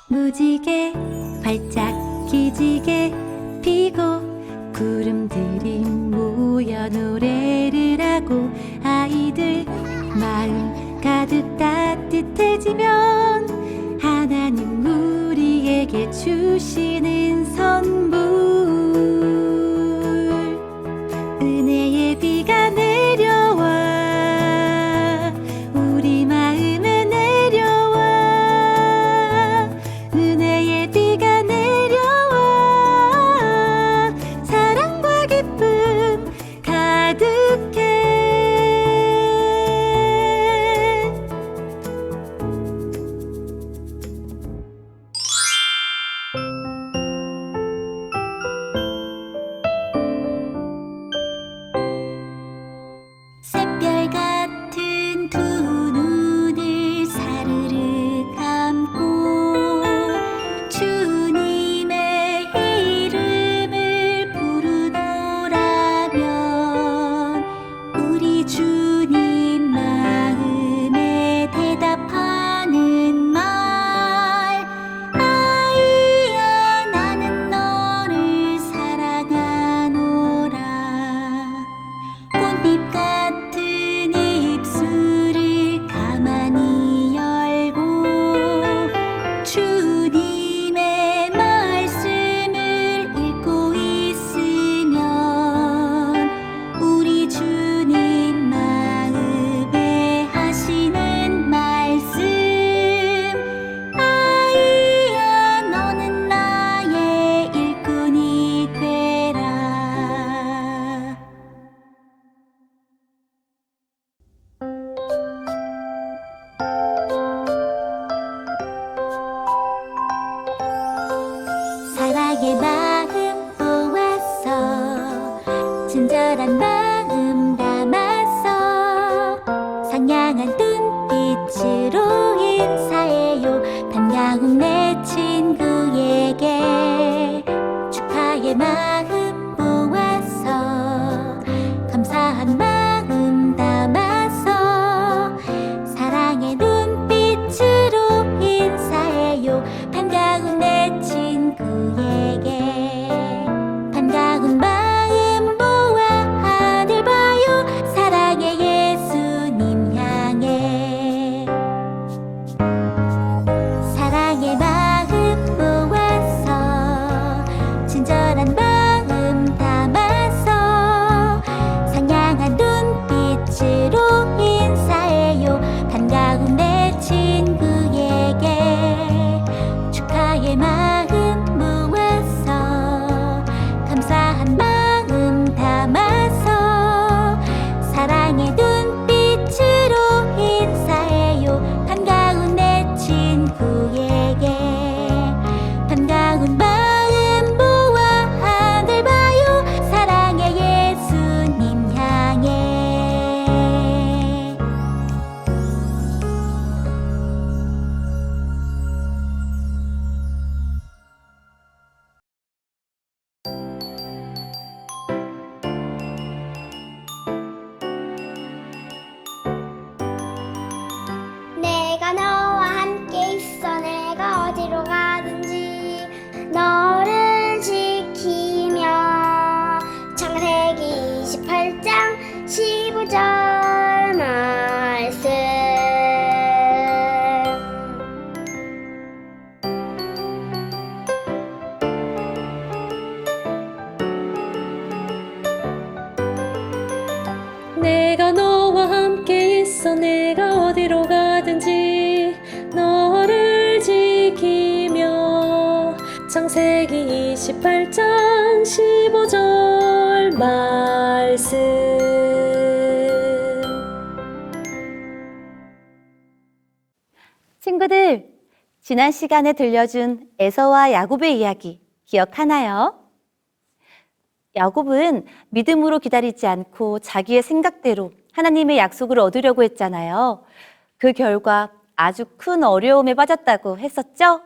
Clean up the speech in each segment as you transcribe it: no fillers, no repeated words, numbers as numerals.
무지개 활짝 기지개 피고 구름들이 모여 노래를 하고 아이들 마음 가득 따뜻해지면 하나님 우리에게 주시는 선물 은혜의 비가 내려와 우리 마음에 내려와 은혜의 비가 내려와 사랑과 기쁨 가득해 샛별 같은 두 눈을 사르르 감고 주님의 이름을 부르노라면 우리 주님 마음에 대답하는 말 아이야 나는 너를 사랑하노라 꽃잎 같은 입술을 가만히 열고 주님의 말씀을 읽고 있으면 우리 주님 마음에 하시는 말씀 아이야 너는 나의 일꾼이 되라 사랑의 마음 모아서 친절한 마음 담아서 상냥한 눈빛으로 인사해요 반가운 내 친구에게 축하의 마음 모아서 감사한 마음 담아서 사랑의 눈빛으로 인사해요 반가운 내 친구에게 반가운 마음 모아 하늘 봐요 사랑의 예수님 향해 사랑의 마음 모아서 친절한 마음 담아서 상냥한 눈빛으로 인사해요 반가운 내 친구에게 축하의 마음 모아서 감사한 마음 담아서 사랑의 눈빛으로 인사해요 반가운 내 친구에게 반가운 마음 모아 하늘 봐요 사랑의 예수님 향해 내가 너와 함께 있어 내가 어디로 가든지 너를 지키며 창세기 28장 15절 말씀 내가 너와 함께 있어 내가 어디로 가든지 너를 지키며 창세기 28장 15절 말씀 친구들, 지난 시간에 들려준 에서와 야곱의 이야기 기억하나요? 야곱은 믿음으로 기다리지 않고 자기의 생각대로 하나님의 약속을 얻으려고 했잖아요. 그 결과 아주 큰 어려움에 빠졌다고 했었죠?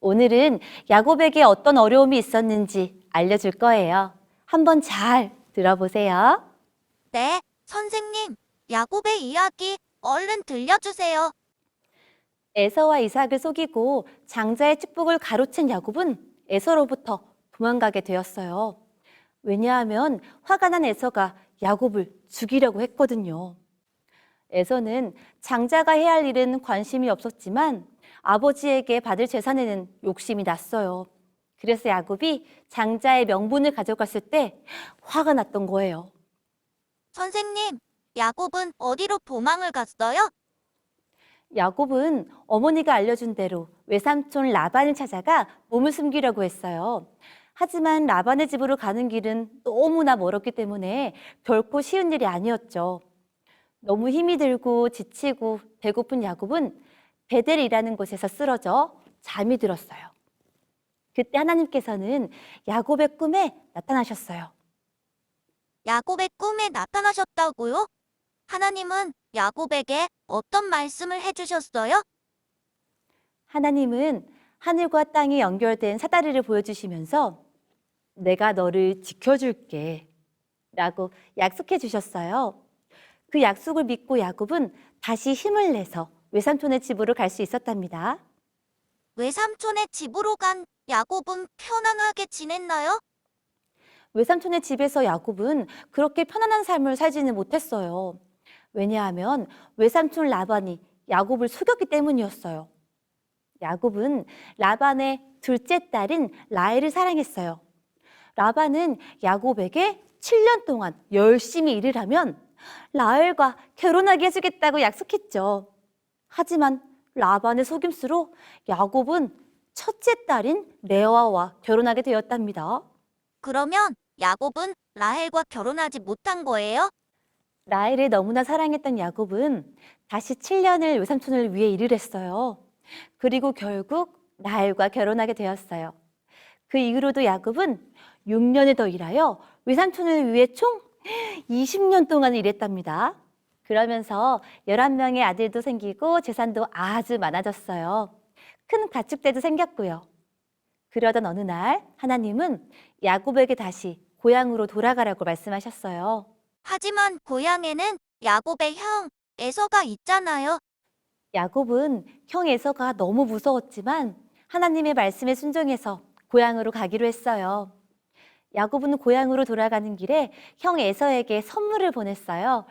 오늘은 야곱에게 어떤 어려움이 있었는지 알려줄 거예요. 한번 잘 들어보세요. 네, 선생님, 야곱의 이야기 얼른 들려주세요. 에서와 이삭을 속이고 장자의 축복을 가로챈 야곱은 에서로부터 도망가게 되었어요. 왜냐하면 화가 난 에서가 야곱을 죽이려고 했거든요. 에서는 장자가 해야 할 일은 관심이 없었지만 아버지에게 받을 재산에는 욕심이 났어요. 그래서 야곱이 장자의 명분을 가져갔을 때 화가 났던 거예요. 선생님, 야곱은 어디로 도망을 갔어요? 야곱은 어머니가 알려준 대로 외삼촌 라반을 찾아가 몸을 숨기려고 했어요. 하지만 라반의 집으로 가는 길은 너무나 멀었기 때문에 결코 쉬운 일이 아니었죠. 너무 힘이 들고 지치고 배고픈 야곱은 베델이라는 곳에서 쓰러져 잠이 들었어요. 그때 하나님께서는 야곱의 꿈에 나타나셨어요. 야곱의 꿈에 나타나셨다고요? 하나님은 야곱에게 어떤 말씀을 해주셨어요? 하나님은 하늘과 땅이 연결된 사다리를 보여주시면서 내가 너를 지켜줄게 라고 약속해 주셨어요. 그 약속을 믿고 야곱은 다시 힘을 내서 외삼촌의 집으로 갈 수 있었답니다. 외삼촌의 집으로 간 야곱은 편안하게 지냈나요? 외삼촌의 집에서 야곱은 그렇게 편안한 삶을 살지는 못했어요. 왜냐하면 외삼촌 라반이 야곱을 속였기 때문이었어요. 야곱은 라반의 둘째 딸인 라헬을 사랑했어요. 라반은 야곱에게 7년 동안 열심히 일을 하면 라헬과 결혼하게 해주겠다고 약속했죠. 하지만 라반의 속임수로 야곱은 첫째 딸인 레아와 결혼하게 되었답니다. 그러면 야곱은 라헬과 결혼하지 못한 거예요? 라헬을 너무나 사랑했던 야곱은 다시 7년을 외삼촌을 위해 일을 했어요. 그리고 결국 라헬과 결혼하게 되었어요. 그 이후로도 야곱은 6년을 더 일하여 외삼촌을 위해 총 20년 동안 일했답니다. 그러면서 11명의 아들도 생기고 재산도 아주 많아졌어요. 큰 가축대도 생겼고요. 그러던 어느 날 하나님은 야곱에게 다시 고향으로 돌아가라고 말씀하셨어요. 하지만 고향에는 야곱의 형 에서가 있잖아요. 야곱은 형 에서가 너무 무서웠지만 하나님의 말씀에 순종해서 고향으로 가기로 했어요. 야곱은 고향으로 돌아가는 길에 형 에서에게 선물을 보냈어요.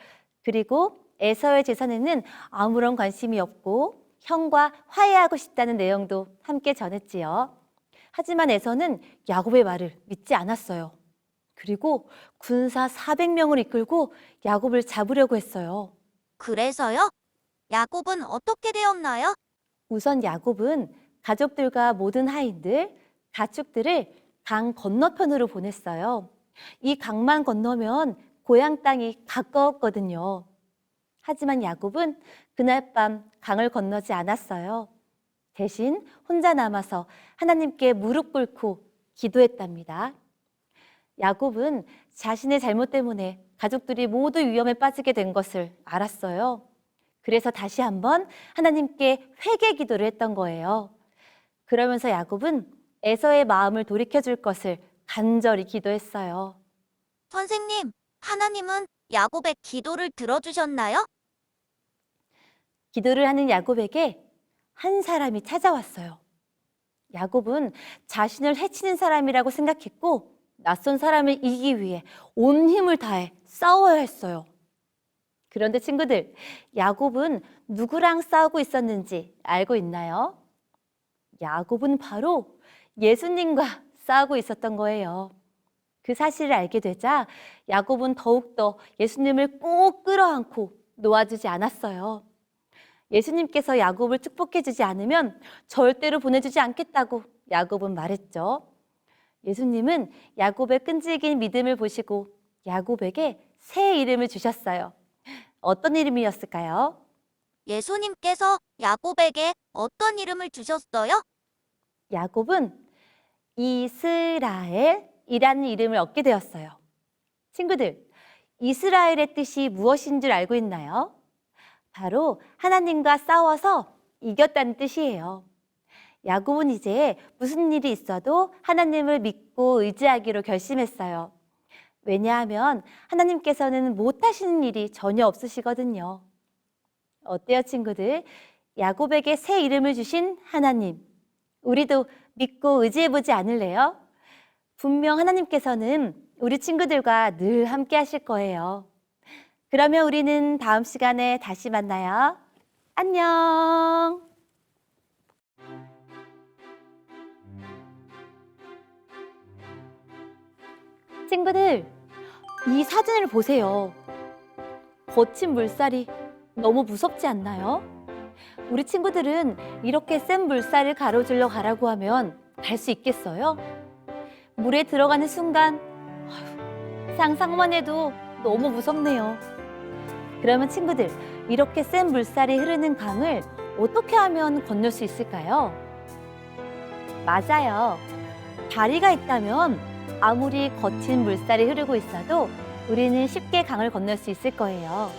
그리고 에서의 재산에는 아무런 관심이 없고 형과 화해하고 싶다는 내용도 함께 전했지요. 하지만 에서는 야곱의 말을 믿지 않았어요. 그리고 군사 400명을 이끌고 야곱을 잡으려고 했어요. 그래서요? 야곱은 어떻게 되었나요? 우선 야곱은 가족들과 모든 하인들, 가축들을 강 건너편으로 보냈어요. 이 강만 건너면 고향 땅이 가까웠거든요. 하지만 야곱은 그날 밤 강을 건너지 않았어요. 대신 혼자 남아서 하나님께 무릎 꿇고 기도했답니다. 야곱은 자신의 잘못 때문에 가족들이 모두 위험에 빠지게 된 것을 알았어요. 그래서 다시 한번 하나님께 회개 기도를 했던 거예요. 그러면서 야곱은 에서의 마음을 돌이켜줄 것을 간절히 기도했어요. 선생님, 하나님은 야곱의 기도를 들어주셨나요? 기도를 하는 야곱에게 한 사람이 찾아왔어요. 야곱은 자신을 해치는 사람이라고 생각했고 낯선 사람을 이기기 위해 온 힘을 다해 싸워야 했어요. 그런데 친구들, 야곱은 누구랑 싸우고 있었는지 알고 있나요? 야곱은 바로 예수님과 싸우고 있었던 거예요. 그 사실을 알게 되자 야곱은 더욱더 예수님을 꼭 끌어안고 놓아주지 않았어요. 예수님께서 야곱을 축복해주지 않으면 절대로 보내주지 않겠다고 야곱은 말했죠. 예수님은 야곱의 끈질긴 믿음을 보시고 야곱에게 새 이름을 주셨어요. 어떤 이름이었을까요? 예수님께서 야곱에게 어떤 이름을 주셨어요? 야곱은 이스라엘이라는 이름을 얻게 되었어요. 친구들, 이스라엘의 뜻이 무엇인 줄 알고 있나요? 바로 하나님과 싸워서 이겼다는 뜻이에요. 야곱은 이제 무슨 일이 있어도 하나님을 믿고 의지하기로 결심했어요. 왜냐하면 하나님께서는 못하시는 일이 전혀 없으시거든요. 어때요, 친구들? 야곱에게 새 이름을 주신 하나님, 우리도 믿고 의지해보지 않을래요? 분명 하나님께서는 우리 친구들과 늘 함께 하실 거예요. 그러면 우리는 다음 시간에 다시 만나요. 안녕! 친구들, 이 사진을 보세요. 거친 물살이 너무 무섭지 않나요? 우리 친구들은 이렇게 센 물살을 가로질러 가라고 하면 갈 수 있겠어요? 물에 들어가는 순간 상상만 해도 너무 무섭네요. 그러면 친구들, 이렇게 센 물살이 흐르는 강을 어떻게 하면 건널 수 있을까요? 맞아요. 다리가 있다면 아무리 거친 물살이 흐르고 있어도 우리는 쉽게 강을 건널 수 있을 거예요.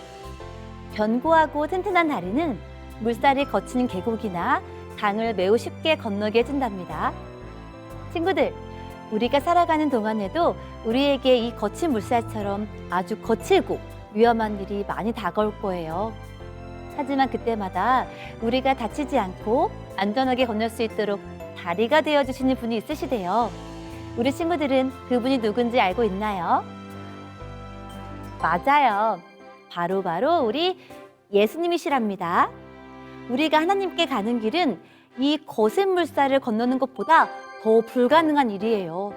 견고하고 튼튼한 다리는 물살이 거치는 계곡이나 강을 매우 쉽게 건너게 해준답니다. 친구들, 우리가 살아가는 동안에도 우리에게 이 거친 물살처럼 아주 거칠고 위험한 일이 많이 다가올 거예요. 하지만 그때마다 우리가 다치지 않고 안전하게 건널 수 있도록 다리가 되어주시는 분이 있으시대요. 우리 친구들은 그분이 누군지 알고 있나요? 맞아요. 바로 우리 예수님이시랍니다. 우리가 하나님께 가는 길은 이 거센 물살을 건너는 것보다 더 불가능한 일이에요.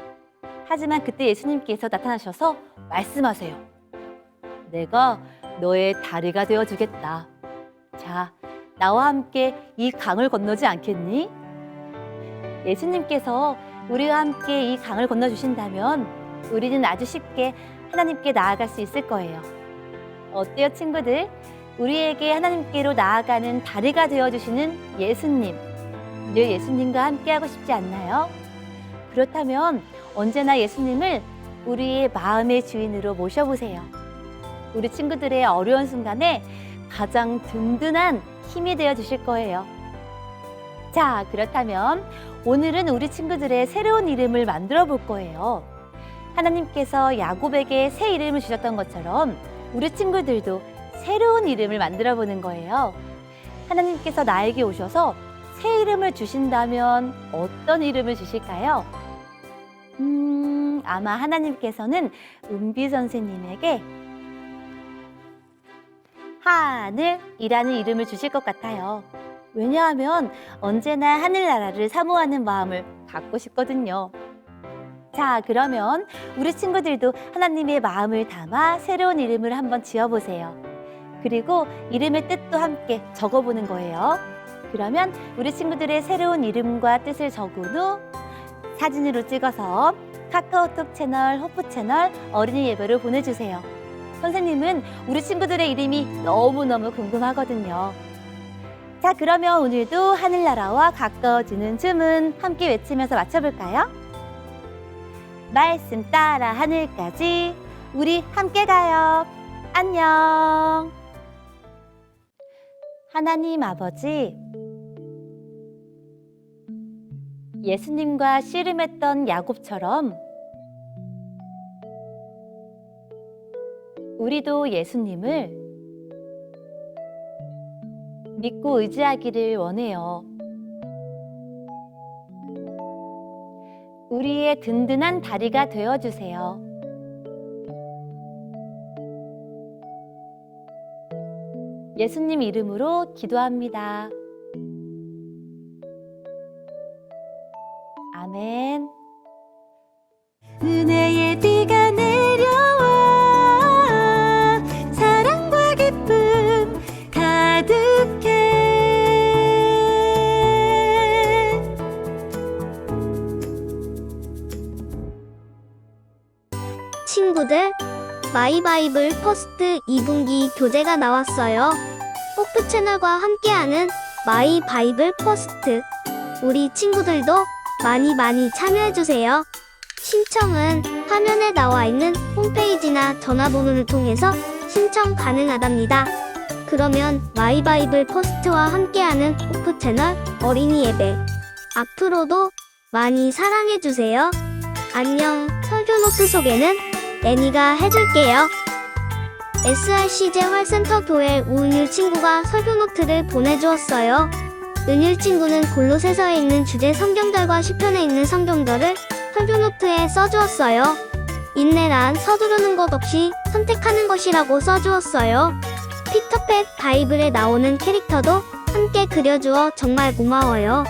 하지만 그때 예수님께서 나타나셔서 말씀하세요. 내가 너의 다리가 되어주겠다. 자, 나와 함께 이 강을 건너지 않겠니? 예수님께서 우리와 함께 이 강을 건너주신다면 우리는 아주 쉽게 하나님께 나아갈 수 있을 거예요. 어때요, 친구들? 우리에게 하나님께로 나아가는 다리가 되어주시는 예수님. 늘 예수님과 함께하고 싶지 않나요? 그렇다면 언제나 예수님을 우리의 마음의 주인으로 모셔보세요. 우리 친구들의 어려운 순간에 가장 든든한 힘이 되어주실 거예요. 자, 그렇다면 오늘은 우리 친구들의 새로운 이름을 만들어 볼 거예요. 하나님께서 야곱에게 새 이름을 주셨던 것처럼 우리 친구들도 새로운 이름을 만들어 보는 거예요. 하나님께서 나에게 오셔서 새 이름을 주신다면 어떤 이름을 주실까요? 아마 하나님께서는 은비 선생님에게 하늘이라는 이름을 주실 것 같아요. 왜냐하면 언제나 하늘나라를 사모하는 마음을 갖고 싶거든요. 자, 그러면 우리 친구들도 하나님의 마음을 담아 새로운 이름을 한번 지어보세요. 그리고 이름의 뜻도 함께 적어보는 거예요. 그러면 우리 친구들의 새로운 이름과 뜻을 적은 후 사진으로 찍어서 카카오톡 채널, 호프 채널 어린이 예배로 보내주세요. 선생님은 우리 친구들의 이름이 너무너무 궁금하거든요. 자, 그러면 오늘도 하늘나라와 가까워지는 주문 함께 외치면서 맞춰볼까요? 말씀 따라 하늘까지 우리 함께 가요. 안녕. 하나님 아버지, 예수님과 씨름했던 야곱처럼 우리도 예수님을 믿고 의지하기를 원해요. 우리의 든든한 다리가 되어주세요. 예수님 이름으로 기도합니다. 아멘. 은혜의 비가 내려와 사랑과 기쁨 가득해. 친구들, 마이바이블 퍼스트 2분기 교재가 나왔어요. 호프 채널과 함께하는 마이바이블 퍼스트. 우리 친구들도 많이 참여해주세요. 신청은 화면에 나와 있는 홈페이지나 전화번호를 통해서 신청 가능하답니다. 그러면 마이바이블 퍼스트와 함께하는 호프 채널 어린이 예배 앞으로도 많이 사랑해주세요. 안녕. 설교 노트 소개는 애니가 해줄게요. SRC제 활센터 교회 우은율 친구가 설교 노트를 보내주었어요. 은율 친구는 골로새서에 있는 주제 성경들과 시편에 있는 성경들을 설교 노트에 써주었어요. 인내란 서두르는 것 없이 선택하는 것이라고 써주었어요. 피터팬 바이블에 나오는 캐릭터도 함께 그려주어 정말 고마워요.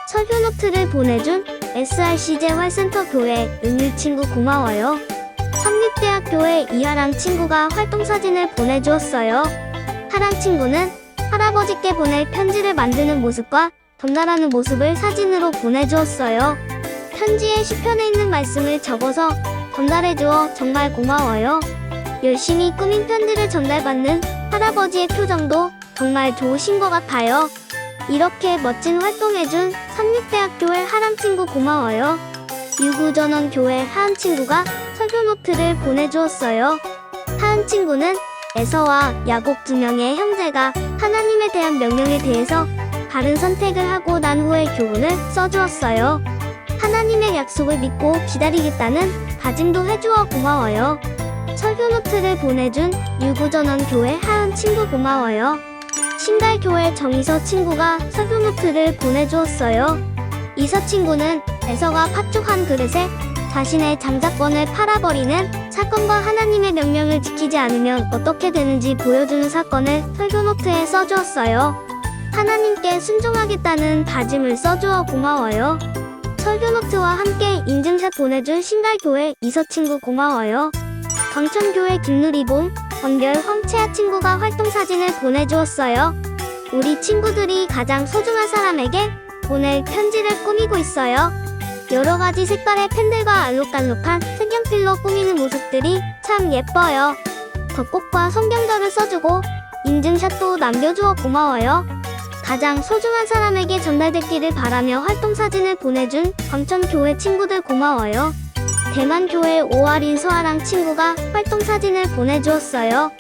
설교 노트를 보내준 SRC제 활센터 교회 은율 친구 고마워요. 삼립대학교의 이하랑 친구가 활동사진을 보내주었어요. 하랑 친구는 할아버지께 보낼 편지를 만드는 모습과 전달하는 모습을 사진으로 보내주었어요. 편지에 시편에 있는 말씀을 적어서 전달해주어 정말 고마워요. 열심히 꾸민 편지를 전달받는 할아버지의 표정도 정말 좋으신 것 같아요. 이렇게 멋진 활동해준 삼립대학교의 하랑 친구 고마워요. 유구전원교회 하은 친구가 설교 노트를 보내주었어요. 하은 친구는 에서와 야곱 두 명의 형제가 하나님에 대한 명령에 대해서 바른 선택을 하고 난 후의 교훈을 써주었어요. 하나님의 약속을 믿고 기다리겠다는 다짐도 해주어 고마워요. 설교 노트를 보내준 유구전원교회 하은 친구 고마워요. 신달교회 정이서 친구가 설교 노트를 보내주었어요. 이서 친구는 에서가 팥죽한 그릇에 자신의 장자권을 팔아버리는 사건과 하나님의 명령을 지키지 않으면 어떻게 되는지 보여주는 사건을 설교 노트에 써주었어요. 하나님께 순종하겠다는 다짐을 써주어 고마워요. 설교 노트와 함께 인증샷 보내준 신달교회 이서 친구 고마워요. 광천교회 김누리봉, 번결 황채아 친구가 활동사진을 보내주었어요. 우리 친구들이 가장 소중한 사람에게 보낼 편지를 꾸미고 있어요. 여러가지 색깔의 펜들과 알록달록한 색연필로 꾸미는 모습들이 참 예뻐요. 덧꽃과 성경절을 써주고 인증샷도 남겨주어 고마워요. 가장 소중한 사람에게 전달됐기를 바라며 활동사진을 보내준 광천교회 친구들 고마워요. 대만교회 오아린 서아랑 친구가 활동사진을 보내주었어요.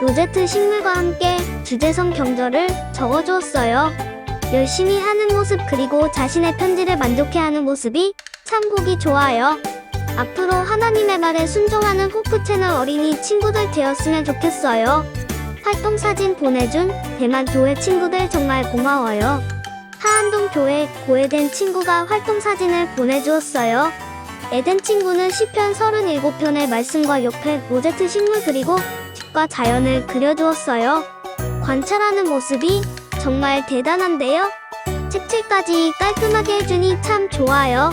로제트 식물과 함께 주제성 경절을 적어주었어요. 열심히 하는 모습 그리고 자신의 편지를 만족해하는 모습이 참 보기 좋아요. 앞으로 하나님의 말에 순종하는 호프 채널 어린이 친구들 되었으면 좋겠어요. 활동사진 보내준 대만교회 친구들 정말 고마워요. 하안동 교회 고에덴 친구가 활동사진을 보내주었어요. 에덴 친구는 시편 37편의 말씀과 옆에 로제트 식물 그리고 집과 자연을 그려주었어요. 관찰하는 모습이 정말 대단한데요? 색칠까지 깔끔하게 해주니 참 좋아요.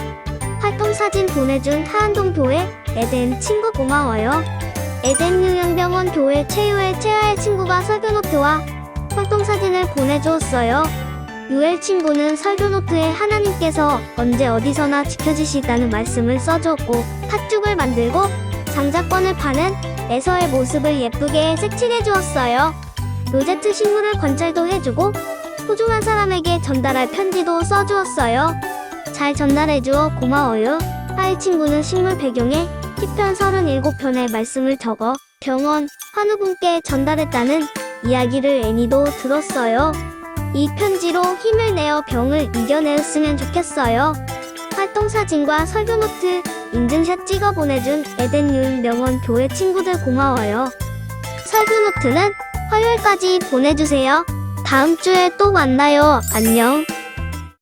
활동사진 보내준 하안동 교회 에덴 친구 고마워요. 에덴 요양병원 교회 최유엘 최하의 친구가 설교노트와 활동사진을 보내주었어요. 유엘 친구는 설교노트에 하나님께서 언제 어디서나 지켜주시다는 말씀을 써주었고 팥죽을 만들고 장자권을 파는 에서의 모습을 예쁘게 색칠해주었어요. 로제트 식물을 관찰도 해주고 소중한 사람에게 전달할 편지도 써주었어요. 잘 전달해주어 고마워요. 하이 친구는 식물 배경에 시편 37편의 말씀을 적어 병원 환우분께 전달했다는 이야기를 애니도 들었어요. 이 편지로 힘을 내어 병을 이겨내었으면 좋겠어요. 활동사진과 설교노트, 인증샷 찍어 보내준 에덴 요양병원 교회 친구들 고마워요. 설교노트는 화요일까지 보내주세요. 다음 주에 또 만나요. 안녕.